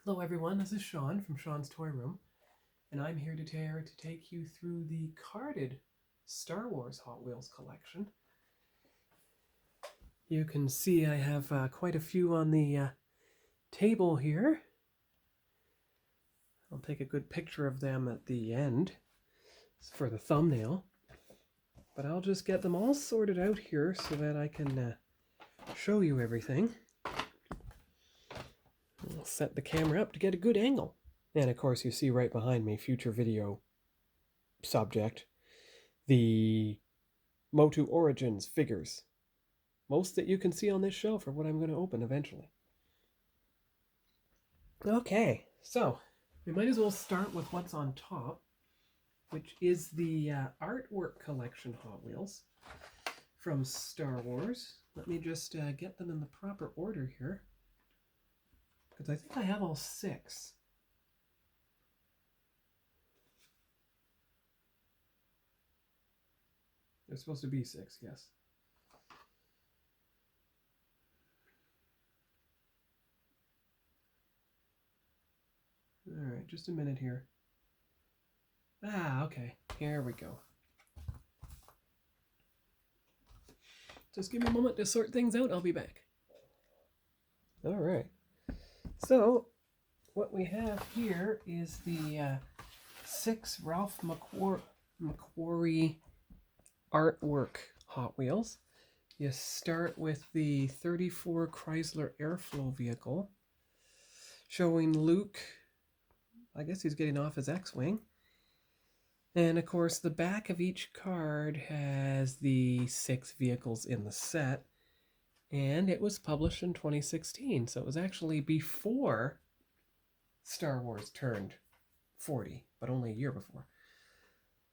Hello everyone, this is Sean from Sean's Toy Room, and I'm here to take you through the carded Star Wars Hot Wheels collection. You can see I have quite a few on the table here. I'll take a good picture of them at the end for the thumbnail, but I'll just get them all sorted out here so that I can show you everything. I'll set the camera up to get a good angle. And of course you see right behind me, future video subject, the Motu Origins figures. Most that you can see on this shelf are what I'm going to open eventually. Okay, so we might as well start with what's on top, which is the artwork collection Hot Wheels from Star Wars. Let me just get them in the proper order here, because I think I have all 6. There's supposed to be 6, yes. All right, just a minute here. Okay, here we go. Just give me a moment to sort things out, I'll be back. All right, so what we have here is the 6 Ralph Macquarie artwork Hot Wheels. You start with the 34 Chrysler Airflow vehicle, showing Luke, I guess he's getting off his X-Wing. And of course the back of each card has the 6 vehicles in the set, and it was published in 2016, so it was actually before Star Wars turned 40, but only a year before.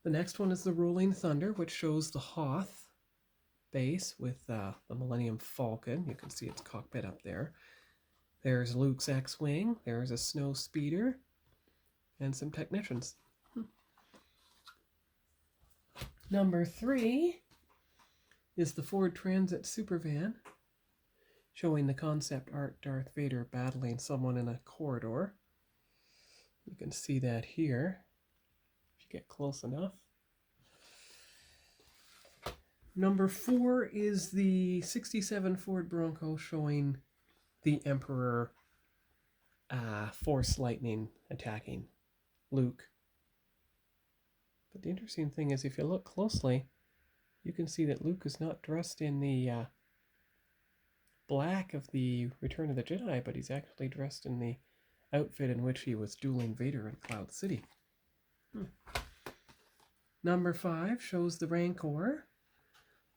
The next one is the Rolling Thunder, which shows the Hoth base with the Millennium Falcon. You can see its cockpit up there. There's Luke's X-Wing, there's a Snow Speeder, and some technicians. Number 3 is the Ford Transit Supervan, showing the concept art Darth Vader battling someone in a corridor. You can see that here, if you get close enough. Number 4 is the 67 Ford Bronco, showing the Emperor Force Lightning attacking Luke. But the interesting thing is, if you look closely, you can see that Luke is not dressed in the black of the Return of the Jedi, but he's actually dressed in the outfit in which he was dueling Vader in Cloud City. Number 5 shows the Rancor.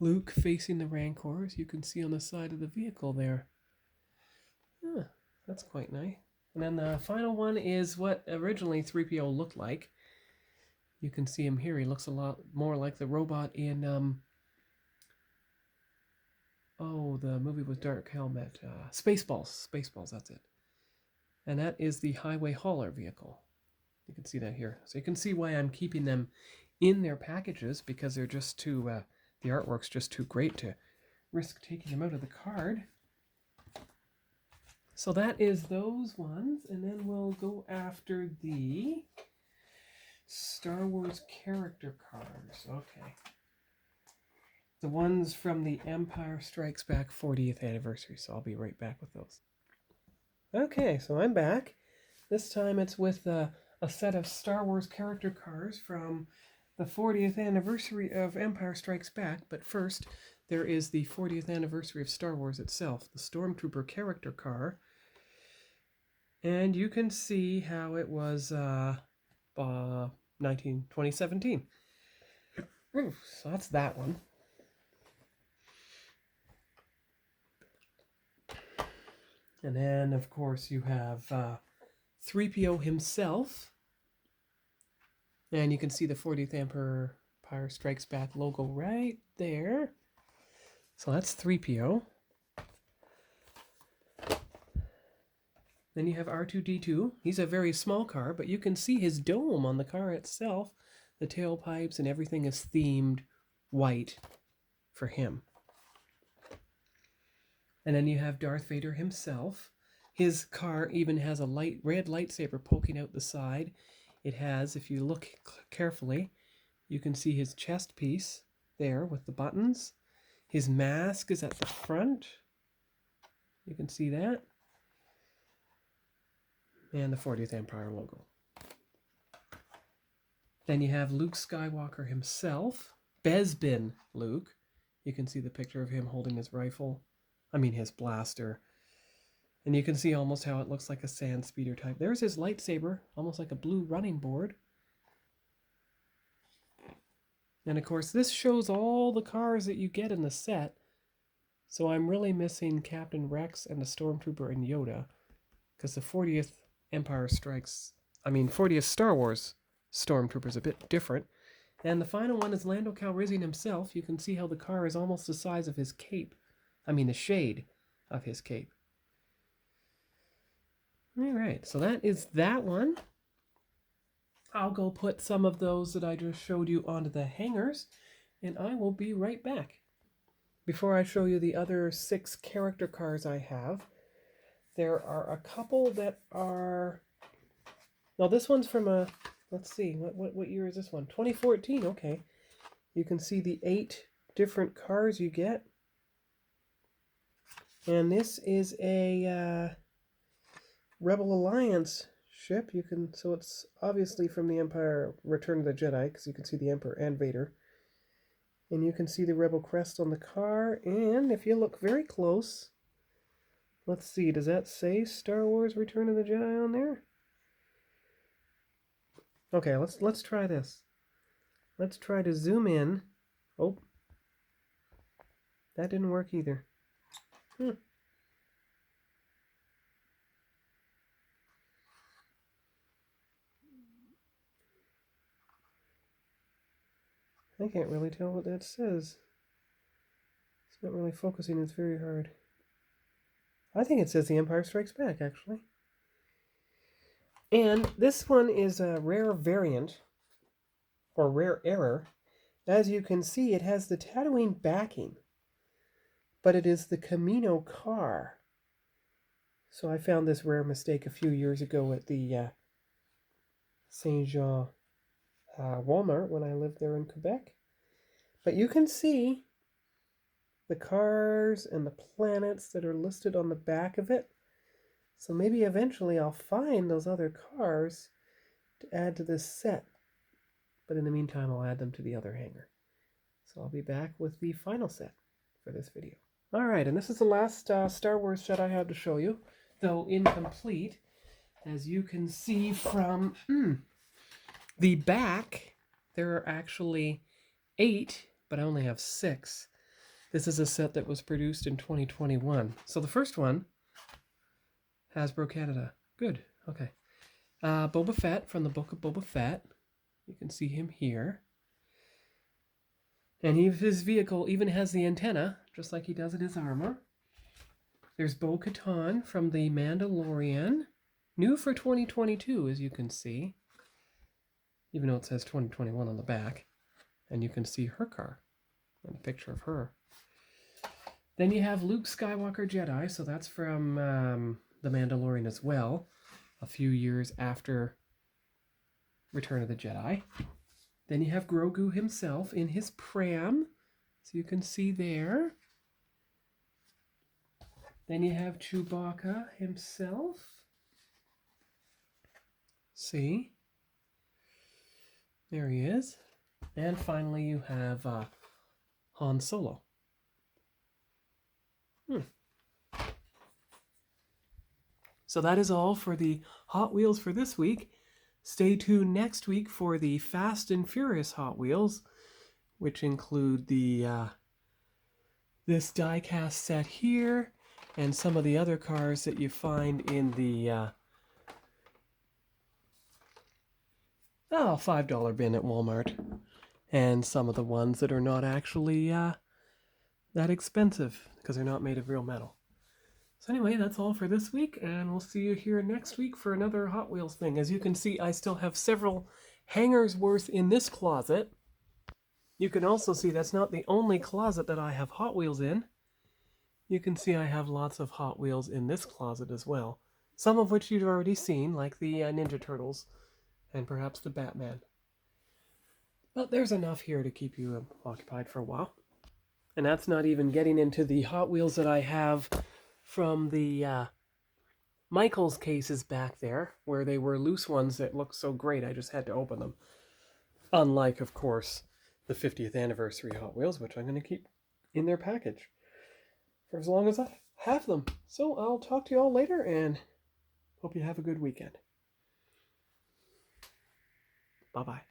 Luke facing the Rancor, as you can see on the side of the vehicle there. That's quite nice. And then the final one is what originally 3PO looked like. You can see him here. He looks a lot more like the robot in, the movie with Dark Helmet. Spaceballs. Spaceballs, that's it. And that is the Highway Hauler vehicle. You can see that here. So you can see why I'm keeping them in their packages, because they're just too, the artwork's just too great to risk taking them out of the card. So that is those ones, and then we'll go after the Star Wars character cards. Okay. The ones from the Empire Strikes Back 40th anniversary, so I'll be right back with those. Okay, so I'm back. This time it's with a set of Star Wars character cards from the 40th anniversary of Empire Strikes Back, but first there is the 40th anniversary of Star Wars itself, the Stormtrooper character car. And you can see how it was 2017. So that's that one. And then, of course, you have 3PO himself. And you can see the 40th Empire Strikes Back logo right there. So that's 3PO. Then you have R2-D2. He's a very small car, but you can see his dome on the car itself. The tailpipes and everything is themed white for him. And then you have Darth Vader himself. His car even has a red lightsaber poking out the side. It has, if you look carefully, you can see his chest piece there with the buttons. His mask is at the front. You can see that. And the 40th Empire logo. Then you have Luke Skywalker himself, Bespin Luke. You can see the picture of him holding his rifle, his blaster. And you can see almost how it looks like a sand speeder type. There's his lightsaber, almost like a blue running board. And of course, this shows all the cars that you get in the set. So I'm really missing Captain Rex and the Stormtrooper and Yoda, because the 40th Star Wars Stormtrooper is a bit different. And the final one is Lando Calrissian himself. You can see how the car is almost the size of his cape. The shade of his cape. All right, so that is that one. I'll go put some of those that I just showed you onto the hangers, and I will be right back. Before I show you the other 6 character cars I have, there are a couple that are... Now this one's from a... Let's see, what year is this one? 2014, okay. You can see the 8 different cars you get. And this is a Rebel Alliance ship. So it's obviously from the Empire Return of the Jedi, because you can see the Emperor and Vader. And you can see the Rebel crest on the car. And if you look very close, let's see, does that say Star Wars Return of the Jedi on there? Okay, let's try this. Let's try to zoom in. Oh, that didn't work either. I can't really tell what that says. It's not really focusing, it's very hard. I think it says The Empire Strikes Back, actually. And this one is a rare variant, or rare error. As you can see, it has the Tatooine backing, but it is the Camino car. So I found this rare mistake a few years ago at the Saint Jean Walmart when I lived there in Quebec. But you can see the cars and the planets that are listed on the back of it. So maybe eventually I'll find those other cars to add to this set. But in the meantime, I'll add them to the other hanger. So I'll be back with the final set for this video. Alright, and this is the last Star Wars set I have to show you, though incomplete. As you can see from the back, there are actually 8, but I only have 6. This is a set that was produced in 2021. So the first one, Hasbro Canada. Good, okay. Boba Fett from the Book of Boba Fett. You can see him here. And his vehicle even has the antenna, just like he does in his armor. There's Bo-Katan from the Mandalorian. New for 2022, as you can see. Even though it says 2021 on the back. And you can see her car and a picture of her. Then you have Luke Skywalker Jedi, so that's from The Mandalorian as well, a few years after Return of the Jedi. Then you have Grogu himself in his pram, so you can see there. Then you have Chewbacca himself. See? There he is. And finally you have Han Solo. So that is all for the Hot Wheels for this week. Stay tuned next week for the Fast and Furious Hot Wheels, which include the this die-cast set here and some of the other cars that you find in the $5 bin at Walmart, and some of the ones that are not actually that expensive because they're not made of real metal. So anyway, that's all for this week, and we'll see you here next week for another Hot Wheels thing. As you can see, I still have several hangers worth in this closet. You can also see that's not the only closet that I have Hot Wheels in. You can see I have lots of Hot Wheels in this closet as well. some of which you've already seen, like the Ninja Turtles and perhaps the Batman. But there's enough here to keep you occupied for a while. And that's not even getting into the Hot Wheels that I have from the Michaels cases back there, where they were loose ones that looked so great I just had to open them. Unlike, of course, the 50th anniversary Hot Wheels, which I'm going to keep in their package for as long as I have them. So I'll talk to you all later, and hope you have a good weekend. Bye-bye.